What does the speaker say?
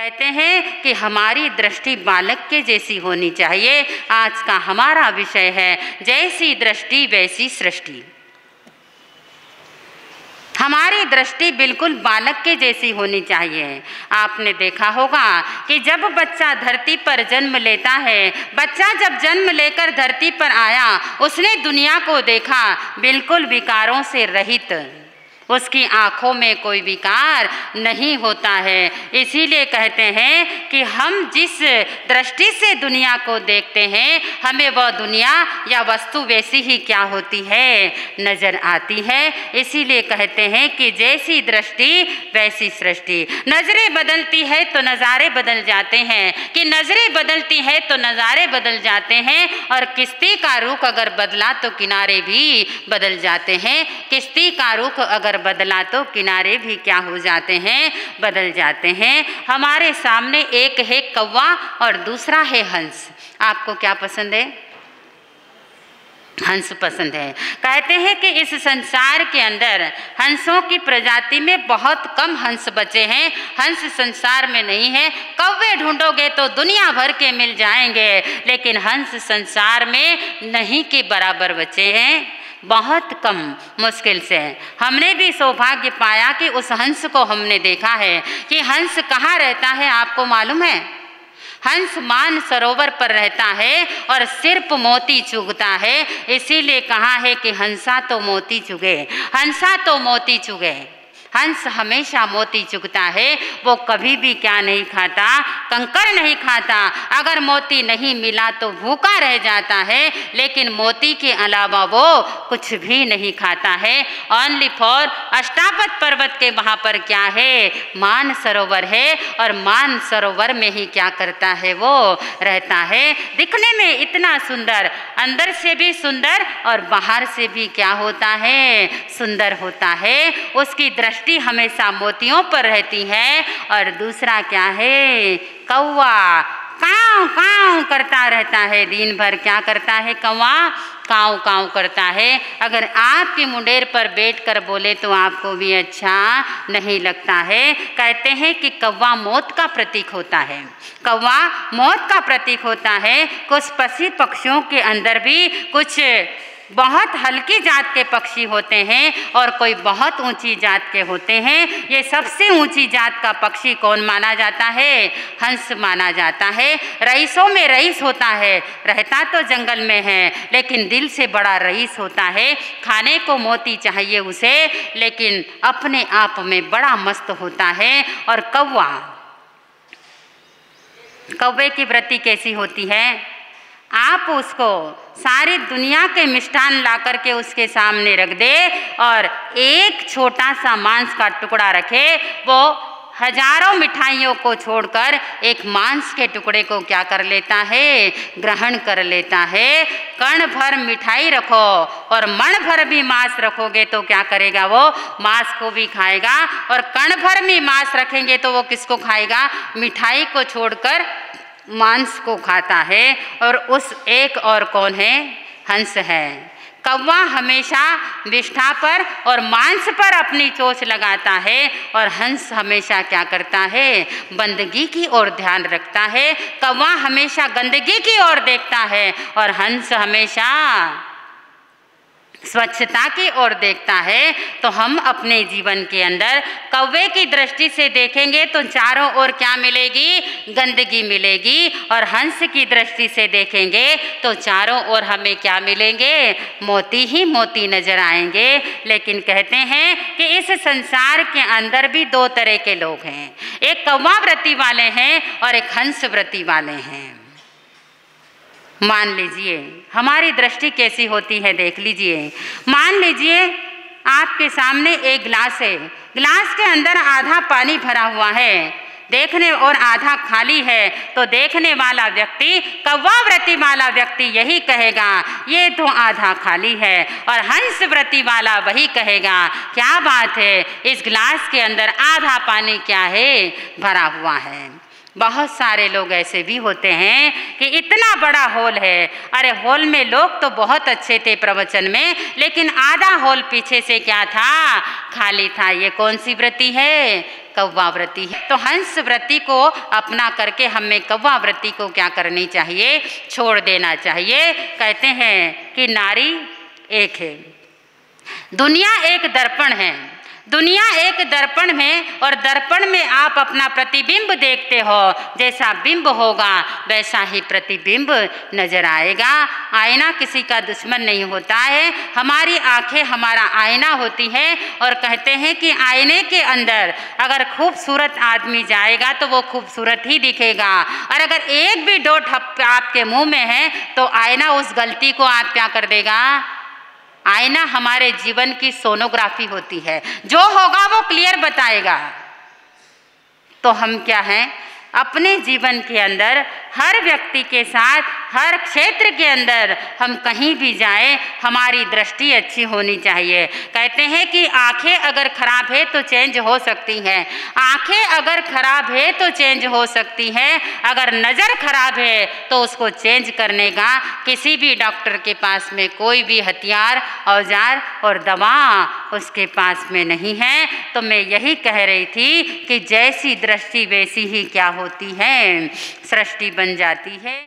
कहते हैं कि हमारी दृष्टि बालक के जैसी होनी चाहिए। आज का हमारा विषय है जैसी दृष्टि वैसी सृष्टि। हमारी दृष्टि बिल्कुल बालक के जैसी होनी चाहिए। आपने देखा होगा कि जब बच्चा धरती पर जन्म लेता है, बच्चा जब जन्म लेकर धरती पर आया, उसने दुनिया को देखा बिल्कुल विकारों से रहित। उसकी आँखों में कोई विकार नहीं होता है। इसीलिए कहते हैं कि हम जिस दृष्टि से दुनिया को देखते हैं, हमें वह दुनिया या वस्तु वैसी ही क्या होती है, नज़र आती है। इसीलिए कहते हैं कि जैसी दृष्टि वैसी सृष्टि। नज़रें बदलती है तो नज़ारे बदल जाते हैं, कि नज़रें बदलती है तो नज़ारे बदल जाते हैं। और किश्ती का रुख अगर बदला तो किनारे भी बदल जाते हैं। किश्ती का रुख अगर बदला तो किनारे भी क्या हो जाते हैं, बदल जाते हैं। हमारे सामने एक है कौवा और दूसरा है हंस। आपको क्या पसंद है? हंस पसंद है। कहते हैं कि इस संसार के अंदर हंसों की प्रजाति में बहुत कम हंस बचे हैं। हंस संसार में नहीं है। कौवे ढूंढोगे तो दुनिया भर के मिल जाएंगे, लेकिन हंस संसार में नहीं के बराबर बचे हैं, बहुत कम, मुश्किल से। हमने भी सौभाग्य पाया कि उस हंस को हमने देखा है। कि हंस कहाँ रहता है आपको मालूम है? हंस मान सरोवर पर रहता है और सिर्फ मोती चुगता है। इसीलिए कहा है कि हंसा तो मोती चुगे, हंसा तो मोती चुगे। हंस हमेशा मोती चुगता है, वो कभी भी क्या नहीं खाता, कंकर नहीं खाता। अगर मोती नहीं मिला तो भूखा रह जाता है, लेकिन मोती के अलावा वो कुछ भी नहीं खाता है। ओनली फॉर अष्टावक्र पर्वत के वहाँ पर क्या है, मान सरोवर है, और मान सरोवर में ही क्या करता है, वो रहता है। दिखने में इतना सुंदर, अंदर से भी सुंदर और बाहर से भी क्या होता है, सुंदर होता है। उसकी दृष्टि हमेशा मोतियों पर रहती है। और दूसरा क्या है, कौवा काव काव करता रहता है दिन भर। क्या करता है कौवा? काव काव करता है। अगर आपकी मुंडेर पर बैठकर बोले तो आपको भी अच्छा नहीं लगता है। कहते हैं कि कौवा मौत का प्रतीक होता है। कौवा मौत का प्रतीक होता है। कुछ पक्षी पक्षियों के अंदर भी कुछ बहुत हल्की जात के पक्षी होते हैं और कोई बहुत ऊंची जात के होते हैं। ये सबसे ऊंची जात का पक्षी कौन माना जाता है? हंस माना जाता है। रईसों में रईस होता है, रहता तो जंगल में है, लेकिन दिल से बड़ा रईस होता है। खाने को मोती चाहिए उसे, लेकिन अपने आप में बड़ा मस्त होता है। और कौवे की वृत्ति कैसी होती है? आप उसको सारी दुनिया के मिष्ठान ला करके उसके सामने रख दे और एक छोटा सा मांस का टुकड़ा रखे, वो हजारों मिठाइयों को छोड़कर एक मांस के टुकड़े को क्या कर लेता है, ग्रहण कर लेता है। कण भर मिठाई रखो और मन भर भी मांस रखोगे तो क्या करेगा, वो मांस को भी खाएगा। और कण भर में मांस रखेंगे तो वो किसको खाएगा? मिठाई को छोड़कर मांस को खाता है। और उस एक और कौन है? हंस है। कौवा हमेशा विष्ठा पर और मांस पर अपनी चोंच लगाता है, और हंस हमेशा क्या करता है? बंदगी की ओर ध्यान रखता है। कौवा हमेशा गंदगी की ओर देखता है और हंस हमेशा स्वच्छता की ओर देखता है। तो हम अपने जीवन के अंदर कौवे की दृष्टि से देखेंगे तो चारों ओर क्या मिलेगी? गंदगी मिलेगी। और हंस की दृष्टि से देखेंगे तो चारों ओर हमें क्या मिलेंगे? मोती ही मोती नजर आएंगे। लेकिन कहते हैं कि इस संसार के अंदर भी दो तरह के लोग हैं, एक कौवा वृत्ति वाले हैं और एक हंस वृत्ति वाले हैं। मान लीजिए हमारी दृष्टि कैसी होती है, देख लीजिए। मान लीजिए आपके सामने एक गिलास है, गिलास के अंदर आधा पानी भरा हुआ है, देखने और आधा खाली है। तो देखने वाला व्यक्ति, कौवा वृत्ति वाला व्यक्ति यही कहेगा ये तो आधा खाली है, और हंस वृत्ति वाला वही कहेगा क्या बात है, इस गिलास के अंदर आधा पानी क्या है, भरा हुआ है। बहुत सारे लोग ऐसे भी होते हैं कि इतना बड़ा हॉल है, अरे हॉल में लोग तो बहुत अच्छे थे प्रवचन में, लेकिन आधा हॉल पीछे से क्या था? खाली था। ये कौन सी वृत्ति है? कौवा व्रती है। तो हंस व्रती को अपना करके हमें कौवा व्रती को क्या करनी चाहिए, छोड़ देना चाहिए। कहते हैं कि नारी एक है, दुनिया एक दर्पण है, दुनिया एक दर्पण में, और दर्पण में आप अपना प्रतिबिंब देखते हो, जैसा बिंब होगा वैसा ही प्रतिबिंब नजर आएगा। आईना किसी का दुश्मन नहीं होता है, हमारी आंखें हमारा आईना होती है। और कहते हैं कि आईने के अंदर अगर खूबसूरत आदमी जाएगा तो वो खूबसूरत ही दिखेगा, और अगर एक भी डोट आपके मुंह में है तो आईना उस गलती को आप क्या कर देगा। आईना हमारे जीवन की सोनोग्राफी होती है, जो होगा वो क्लियर बताएगा। तो हम क्या हैं, अपने जीवन के अंदर हर व्यक्ति के साथ हर क्षेत्र के अंदर हम कहीं भी जाएं, हमारी दृष्टि अच्छी होनी चाहिए। कहते हैं कि आंखें अगर खराब है तो चेंज हो सकती हैं, आंखें अगर खराब है तो चेंज हो सकती हैं, अगर नज़र खराब है तो उसको चेंज करने का किसी भी डॉक्टर के पास में कोई भी हथियार, औजार और दवा उसके पास में नहीं है। तो मैं यही कह रही थी कि जैसी दृष्टि वैसी ही क्या होती है, सृष्टि बन जाती है।